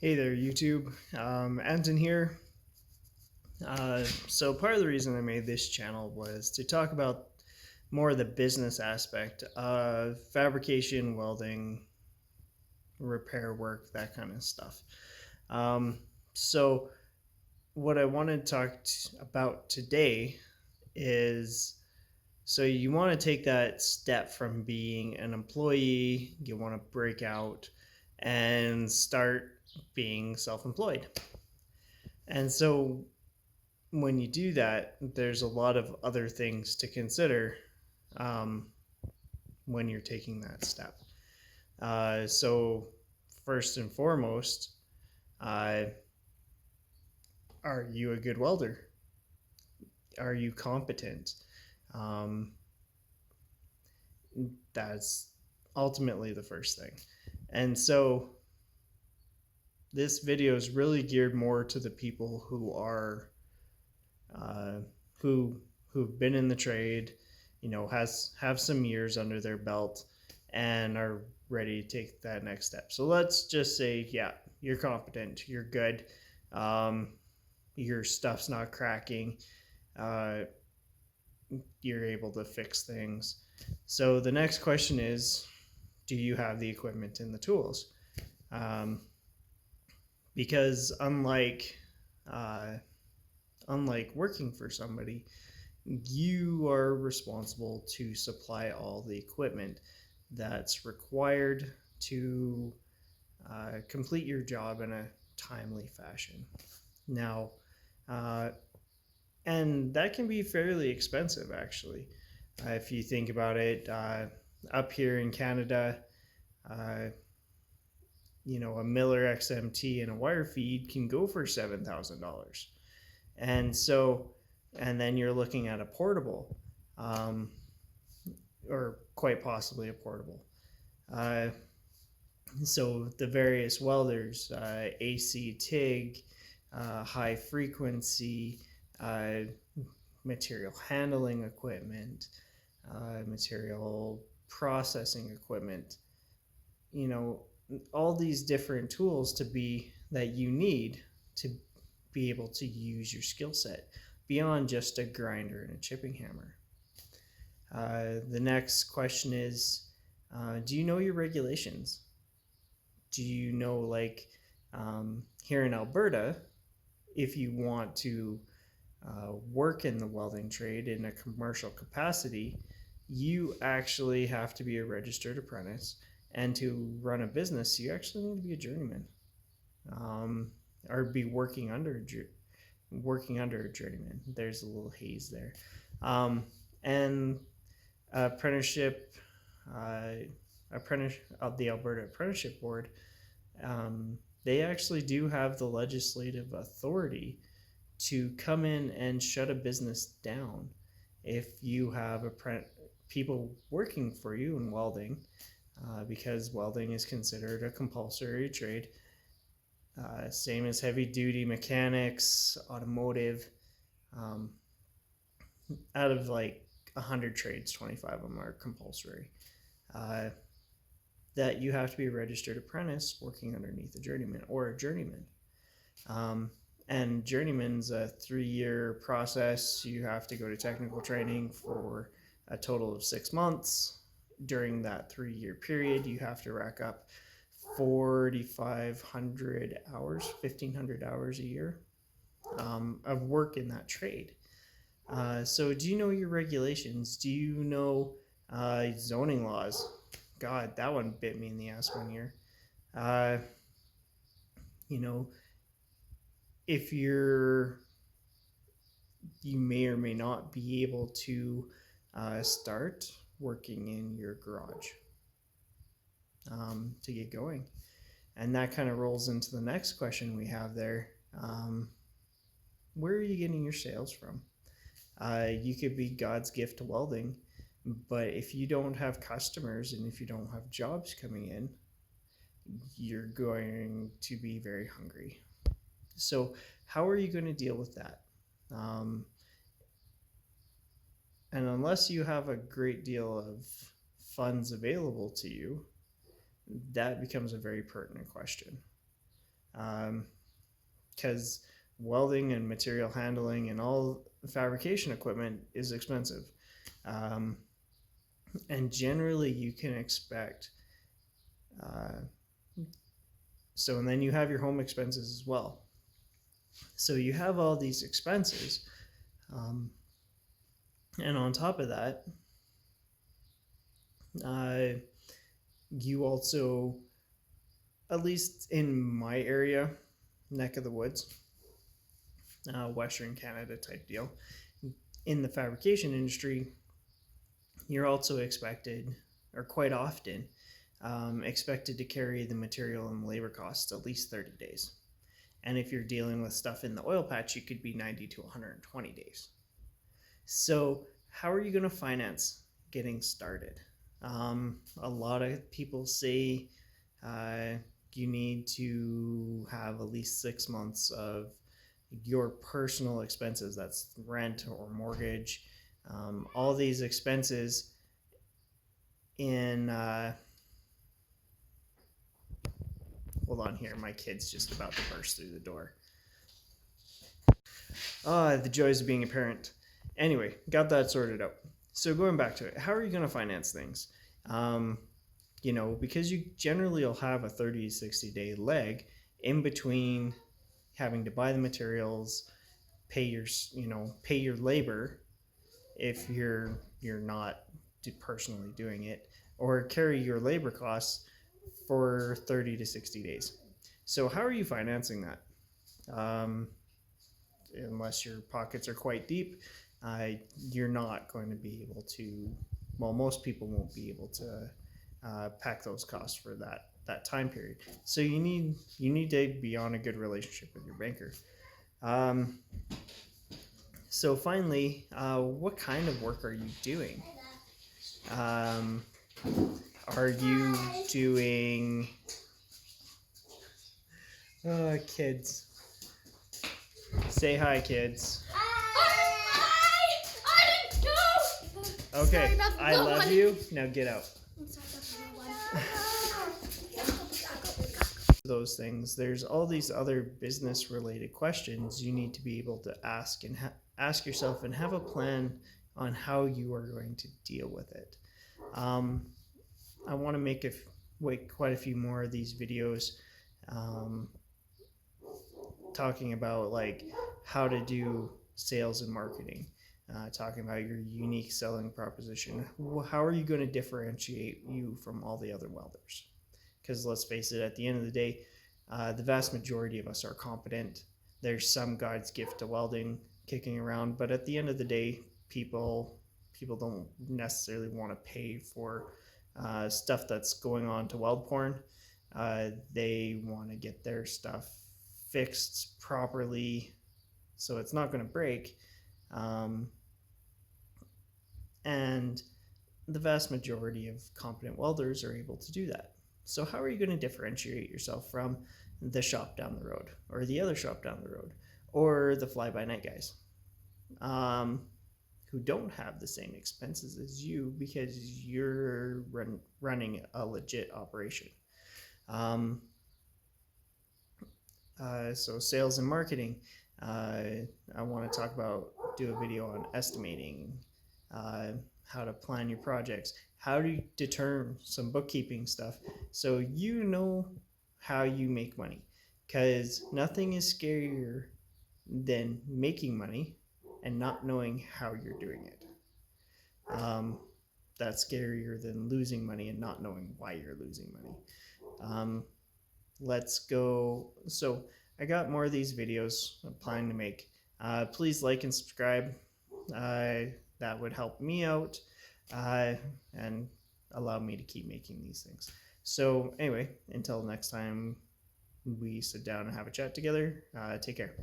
Hey there, YouTube. Anton here. So part of the reason I made this channel was to talk about more of the business aspect of fabrication, welding, repair work, that kind of stuff. So what I wanted to talk about today is, so you want to take that step from being an employee, you want to break out and start being self-employed. And so when you do that, there's a lot of other things to consider um, when you're taking that step. So, first and foremost, uh, are you a good welder? Are you competent? Um, that's ultimately the first thing. And so, this video is really geared more to the people who are uh, who who've been in the trade, have some years under their belt and are ready to take that next step. So let's just say, yeah, you're competent, you're good, um, your stuff's not cracking, uh, you're able to fix things. So the next question is, do you have the equipment and the tools? Um, because uh, unlike working for somebody, you are responsible to supply all the equipment that's required to complete your job in a timely fashion. Now, uh, and that can be fairly expensive, actually. If you think about it, up here in Canada, uh, a Miller XMT and a wire feed can go for $7,000. And so, and then you're looking at a portable, um, or quite possibly a portable. Uh, so the various welders, AC, TIG, high frequency, uh, material handling equipment, material processing equipment, you know, all these different tools that you need to be able to use your skill set beyond just a grinder and a chipping hammer. The next question is, do you know your regulations? Do you know, here in Alberta, if you want to work in the welding trade in a commercial capacity, you actually have to be a registered apprentice. And to run a business, you actually need to be a journeyman, um, or be working under a journeyman. There's a little haze there. And apprenticeship, apprentice of the Alberta Apprenticeship Board, they actually do have the legislative authority to come in and shut a business down if you have people working for you in welding, because welding is considered a compulsory trade. Same as heavy duty mechanics, automotive. Um, Out of like 100 trades, 25 of them are compulsory. Uh, that you have to be a registered apprentice working underneath a journeyman or a journeyman. And journeyman's a 3-year process. You have to go to technical training for a total of 6 months. During that 3-year period, you have to rack up 4,500 hours, 1,500 hours a year of work in that trade. So do you know your regulations? Do you know zoning laws? God, that one bit me in the ass one year. Uh, you know, if you may or may not be able to start working in your garage to get going. And that kind of rolls into the next question we have there. Where are you getting your sales from? You could be God's gift to welding, but if you don't have customers and if you don't have jobs coming in, you're going to be very hungry. So how are you going to deal with that? And unless you have a great deal of funds available to you, that becomes a very pertinent question. because welding and material handling and all fabrication equipment is expensive. And generally you can expect, and then you have your home expenses as well. So you have all these expenses, and on top of that, you also, at least in my area, neck of the woods, Western Canada type deal, in the fabrication industry, you're also expected, or quite often, expected to carry the material and labor costs at least 30 days. And if you're dealing with stuff in the oil patch, you could be 90 to 120 days. So how are you going to finance getting started? A lot of people say you need to have at least 6 months of your personal expenses. That's rent or mortgage, all these expenses in hold on here, my kid's just about to burst through the door. The joys of being a parent. Anyway, got that sorted out. So going back to it, how are you going to finance things? Because you generally will have a 30 to 60 day lag in between having to buy the materials, pay your labor if you're not personally doing it, or carry your labor costs for 30 to 60 days. So how are you financing that? Unless your pockets are quite deep, you're not going to be able to, most people won't be able to pack those costs for that time period. So you need to be on a good relationship with your banker. So finally, what kind of work are you doing? Are you doing kids? Say hi, kids. Okay, I love you. Now get out. Those things. There's all these other business related questions you need to be able to ask and ask yourself and have a plan on how you are going to deal with it. I want to make quite a few more of these videos talking about like how to do sales and marketing, talking about your unique selling proposition. How are you going to differentiate you from all the other welders? Because let's face it, at the end of the day, the vast majority of us are competent. There's some God's gift to welding kicking around, but at the end of the day, people don't necessarily want to pay for stuff that's going on to weld porn. They want to get their stuff fixed properly so it's not going to break. And the vast majority of competent welders are able to do that. So how are you going to differentiate yourself from the shop down the road, or the other shop down the road, or the fly-by-night guys who don't have the same expenses as you because you're running a legit operation? So sales and marketing, I want to do a video on estimating, how to plan your projects, how to determine some bookkeeping stuff so you know how you make money, because nothing is scarier than making money and not knowing how you're doing it. That's scarier than losing money and not knowing why you're losing money. Let's go. So I got more of these videos I'm planning to make. Please like and subscribe. That would help me out and allow me to keep making these things. So anyway, until next time we sit down and have a chat together, take care.